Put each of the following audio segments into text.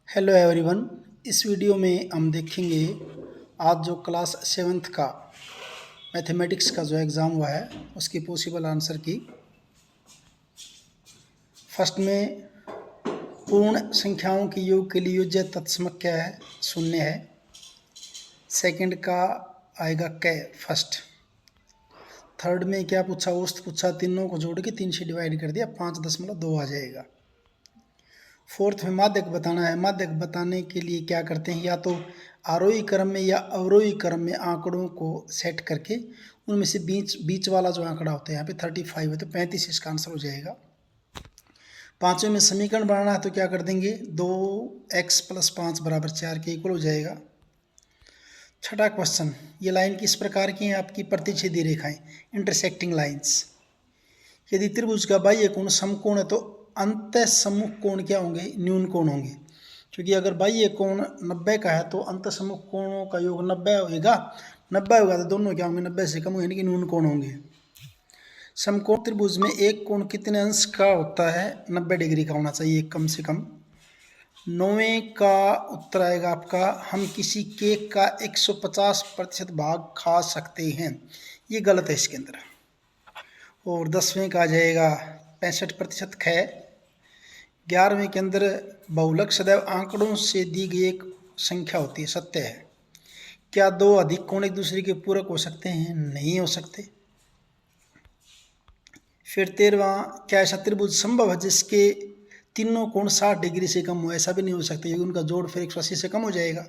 Hello everyone. इस video में हम देखेंगे आज जो क्लास 7th का मैथमेटिक्स का जो एग्ज़ाम हुआ है उसकी पॉसिबल आंसर की। फर्स्ट में पूर्ण संख्याओं के योग के लिए योज्य तत्समक क्या है, शून्य है। सेकंड का आएगा कै फर्स्ट। थर्ड में क्या पूछा, औसत पूछा, तीनों को जोड़ के 3 से डिवाइड कर दिया, 5.2 आ जाएगा। फोर्थ में माध्यक बताना है। माध्यक बताने के लिए क्या करते हैं, या तो आरोही क्रम में या अवरोही क्रम में आंकड़ों को सेट करके उनमें से बीच वाला जो आंकड़ा होता है, यहाँ पे 35 है तो 35 इसका आंसर हो जाएगा। पांचवें में समीकरण बनाना है तो क्या कर देंगे, 2x + 5 = 4 के इक्वल हो जाएगा। छठा क्वेश्चन, ये लाइन किस प्रकार की है, आपकी प्रतिच्छेदी रेखाएं, इंटरसेक्टिंग लाइंस। यदि त्रिभुज का बाह्य कोण समकोण है तो अंत सम्मुख कोण क्या होंगे, न्यून कोण होंगे। क्योंकि अगर बाह्य कोण 90 का है तो अंत सम्मुख कोणों का योग 90 होगा। 90 होगा तो दोनों क्या होंगे, 90 से कम होंगे, यानी कि न्यून कोण होंगे। समकोण त्रिभुज में एक कोण कितने अंश का होता है, 90 डिग्री का होना चाहिए कम से कम। 9वें का उत्तर आएगा आपका, हम किसी केक का 150% भाग खा सकते हैं। ये गलत है इसके अंदर। और 10वें का आ जाएगा 65% ख। 11वें के अंदर बहुलक सदैव आंकड़ों से दी गई एक संख्या होती है, सत्य है। क्या दो अधिक कोण एक दूसरे के पूरक हो सकते हैं, नहीं हो सकते। फिर 13वां, क्या ऐसा त्रिभुज संभव है जिसके तीनों कोण 60 डिग्री से कम हो, ऐसा भी नहीं हो सकता क्योंकि उनका जोड़ फिर 180 से कम हो जाएगा।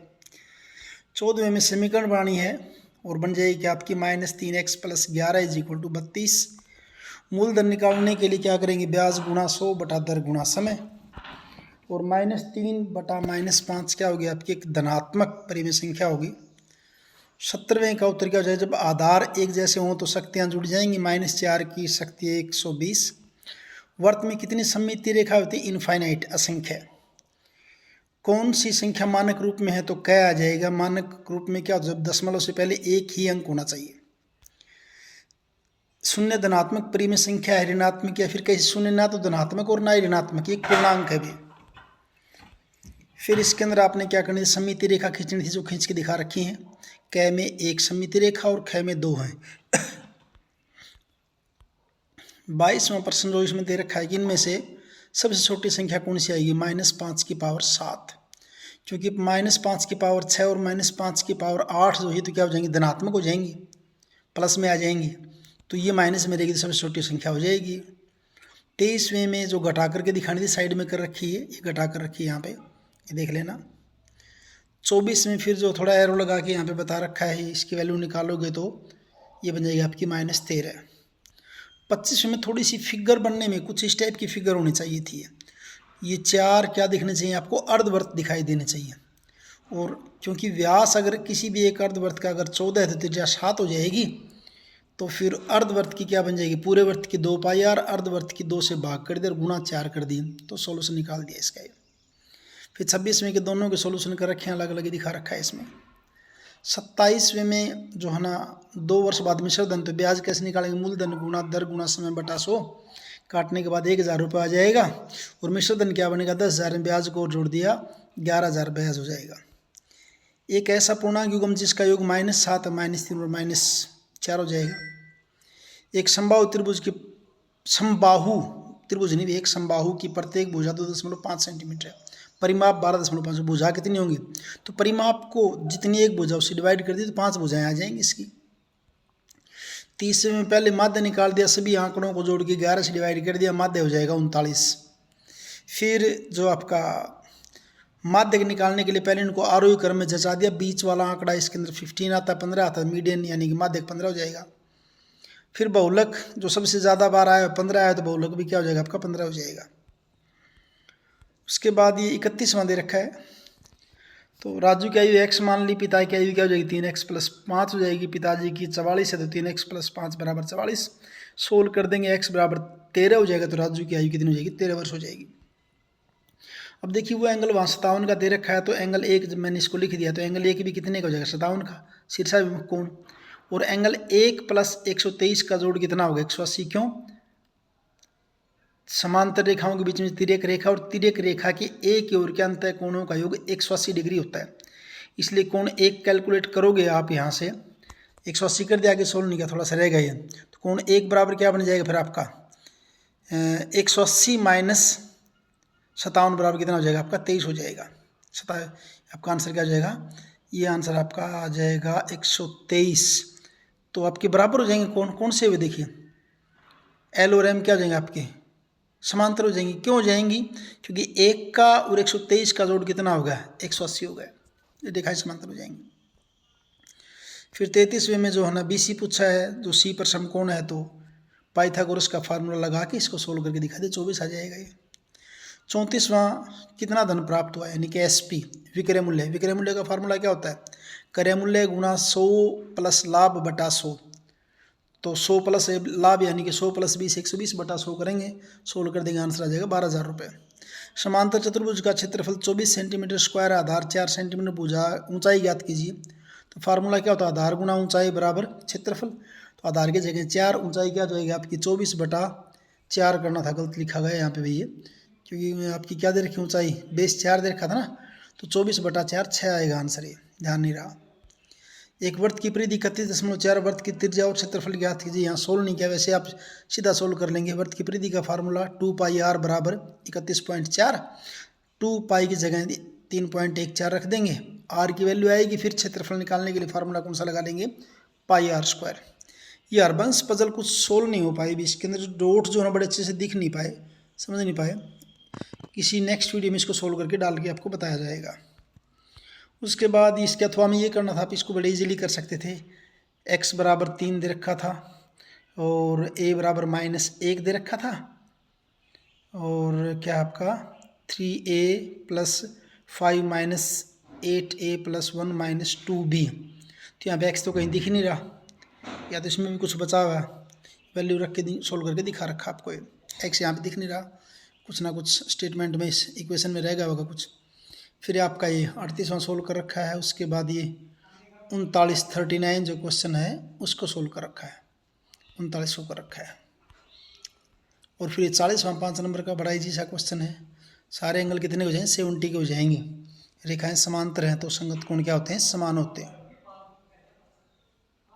14वें में समीकरण बनानी है और बन जाएगी कि आपकी -3x + 11 = 32। मूलधन निकालने के लिए क्या करेंगे, ब्याज गुणा 100 बटा दर गुणा समय। और -3 बटा -5 क्या होगी, आपकी एक धनात्मक परिमेय संख्या होगी। 17वें का उत्तर क्या हो जाएगा, जब आधार एक जैसे हों तो शक्तियाँ जुड़ जाएंगी। -4 की शक्ति 120। वर्त में कितनी सममितीय रेखा होती है, इनफाइनाइट, असंख्य। कौन सी संख्या मानक रूप में है, तो कै आ जाएगा। मानक रूप में क्या होता है, जब दशमलव से पहले एक ही अंक होना चाहिए। शून्य धनात्मक परिमेय संख्या है, ऋणात्मक, या फिर कहीं शून्य ना तो धनात्मक और ना ही ऋणात्मक, एक पूर्णांक है भी। फिर इसके अंदर आपने क्या करना है, सममिति रेखा खींचनी थी जो खींच के दिखा रखी है। कै में एक सममिति रेखा और ख में 2 है। 22वां प्रश्न जो इसमें दे रखा है कि इनमें से सबसे छोटी संख्या कौन सी आएगी, -5⁷। क्योंकि -5⁶ और -5⁸ जो है तो क्या हो जाएंगी, धनात्मक हो जाएंगी, प्लस में आ जाएंगी। तो ये माइनस में रहेगी तो सबसे छोटी संख्या हो जाएगी। 23वें में जो घटा करके दिखानी थी साइड में कर रखी है, ये घटा कर रखी है यहाँ पे, ये देख लेना। 24 में फिर जो थोड़ा एरो लगा के यहाँ पे बता रखा है, इसकी वैल्यू निकालोगे तो ये बन जाएगी आपकी -13। 25 में थोड़ी सी फिगर बनने में कुछ इस टाइप की फिगर होनी चाहिए थी। ये 4 क्या दिखने चाहिए आपको, अर्धवृत्त दिखाई देने चाहिए। और क्योंकि व्यास अगर किसी भी एक अर्धवृत्त का अगर 14 है तो त्रिज्या 7 हो जाएगी। तो फिर अर्धवृत्त की क्या बन जाएगी, पूरे वृत्त की 2 पाई r, अर्धवृत्त की 2 से भाग कर दिया और गुणा 4 कर दिए, तो सॉल्यूशन निकाल दिया इसका। फिर 26वें के दोनों के सॉल्यूशन कर रखे हैं, अलग अलग दिखा रखा है इसमें। 27वें में जो है ना 2 वर्ष बाद मिश्रधन, तो ब्याज कैसे निकालेंगे, मूलधन गुणा दर गुणा समय बटा 100, काटने के बाद 1000 रुपये आ जाएगा। और मिश्रधन क्या बनेगा, 10,000 में ब्याज को जोड़ दिया, 11,000 ब्याज हो जाएगा। एक ऐसा पूर्णांक युग्म जिसका योग -7, -3 और -4 हो जाएगा। एक समबाहु त्रिभुज की समबाहु त्रिभुज नहीं, एक समबाहु की प्रत्येक भुजा 2.5 सेंटीमीटर है, परिमाप 12.5। भुजा कितनी होंगी, तो परिमाप को जितनी एक भुजा उससे डिवाइड कर दी तो 5 भुजाएं आ जाएंगी इसकी। 30वें में पहले माध्य निकाल दिया, सभी आंकड़ों को जोड़ के 11 से डिवाइड कर दिया, माध्य हो जाएगा 39। फिर जो आपका माध्य निकालने के लिए पहले इनको आरोही क्रम में जचा दिया, बीच वाला आंकड़ा इसके अंदर 15 आता, 15 आता, मीडियन यानी कि माध्य 15 हो जाएगा। फिर बहुलक जो सबसे ज़्यादा बार आया 15 आया, तो बहुलक भी क्या हो जाएगा आपका 15 हो जाएगा। उसके बाद ये 31वां दे रखा है, तो राजू की आयु x मान ली, पिता की आयु क्या हो जाएगी, 3x + 5 हो जाएगी। पिताजी की 44 है तो 3x + 5 = 44। सोल्व कर देंगे, x = 13 हो जाएगा, तो राजू की आयु कितनी हो जाएगी, 13 वर्ष हो जाएगी। अब देखिए वो एंगल वहाँ 57 का दे रखा है, तो एंगल 1 जब मैंने इसको लिख दिया तो एंगल 1 भी कितने का हो जाएगा, 57 का, शीर्षाभिमुख कोण। और एंगल 1 + 123 का जोड़ कितना होगा, 180। क्यों, समांतर रेखाओं के बीच में तिर्यक रेखा और तिर्यक रेखा के एक ओर के अंतः कोणों का योग 180 डिग्री होता है। इसलिए कोण एक कैलकुलेट करोगे आप यहाँ से 180 कर दिया, आगे सोल्व नहीं किया, थोड़ा सा रह गया। तो कोण एक बराबर क्या बन जाएगा फिर आपका 180 माइनस 57 बराबर कितना हो जाएगा आपका 23 हो जाएगा। आपका आंसर क्या हो जाएगा, ये आंसर आपका आ जाएगा 123। तो आपके बराबर हो जाएंगे कौन से हुए, देखिए एल और एम क्या हो जाएंगे आपके समांतर हो जाएंगी। क्यों हो जाएंगी, क्योंकि 1 का और 123 का जोड़ कितना होगा 180 होगा, ये देखा समांतर हो जाएंगे। फिर 33वें में जो है ना BC पूछा है, जो C पर समकोण है, तो पाइथागोरस का फार्मूला लगा के इसको सोल्व करके दिखा दे, 24 आ जाएगा ये। 34वां कितना धन प्राप्त हुआ, यानी कि SP विक्रय मूल्य। विक्रय मूल्य का फार्मूला क्या होता है, क्रय मूल्य गुणा 100 प्लस लाभ बटा 100। तो 100 प्लस लाभ यानी कि 100 प्लस 20 120 बटा 100 करेंगे, सोल्व कर देंगे, आंसर आ जाएगा 12,000 रुपये। समांतर चतुर्भुज का क्षेत्रफल 24 सेंटीमीटर स्क्वायर, आधार 4 सेंटीमीटर, भुजा ऊंचाई ज्ञात कीजिए। तो फार्मूला क्या होता है, आधार गुणा ऊंचाई बराबर क्षेत्रफल। तो आधार की जगह 4, ऊंचाई क्या जाएगी आपकी 24 बटा 4 करना था, गलत लिखा गया यहाँ पे भैया, क्योंकि आपकी क्या दे रखी ऊंचाई बेस 4 दे रखा था ना, तो 24 बटा 4 6 आएगा आंसर, ये ध्यान नहीं रहा। एक वर्त की परिधि 31.4, वर्त की त्रिज्या और क्षेत्रफल ज्ञात कीजिए। यहाँ सोल्व नहीं किया, वैसे आप सीधा सोल्व कर लेंगे। वर्त की परिधि का फार्मूला 2πr बराबर 31.4, 2π की जगह 3.14 रख देंगे, r की वैल्यू आएगी। फिर क्षेत्रफल निकालने के लिए फार्मूला कौन सा लगा लेंगे, πr²। ये हरबंस पजल कुछ सोल्व नहीं हो पाई भी, इसके अंदर डॉट जो है बड़े अच्छे से दिख नहीं पाए, समझ नहीं पाए। किसी नेक्स्ट वीडियो में इसको सोल्व करके डाल के आपको बताया जाएगा। उसके बाद इसके अथवा में ये करना था, आप इसको बड़े इजीली कर सकते थे। x बराबर 3 दे रखा था और a बराबर -1 दे रखा था, और क्या आपका 3a plus 5 -8a plus 1 -2b। तो यहाँ पे x तो कहीं दिख ही नहीं रहा, या तो इसमें भी कुछ बचा हुआ वैल्यू रख के सोल्व करके दिखा रखा आपको। x यहाँ पे दिख नहीं रहा, कुछ ना कुछ स्टेटमेंट में इस इक्वेशन में रह गया होगा कुछ। फिर आपका ये 38वां सोल्व कर रखा है। उसके बाद ये 39 जो क्वेश्चन है उसको सोल्व कर रखा है, 39 को कर रखा है। और फिर 40वां 5 नंबर का बड़ा इजी सा क्वेश्चन है। सारे एंगल कितने हो जाएंगे 70 के हो जाएंगे। रेखाएं समांतर हैं तो संगत कोण क्या होते हैं, समान होते हैं।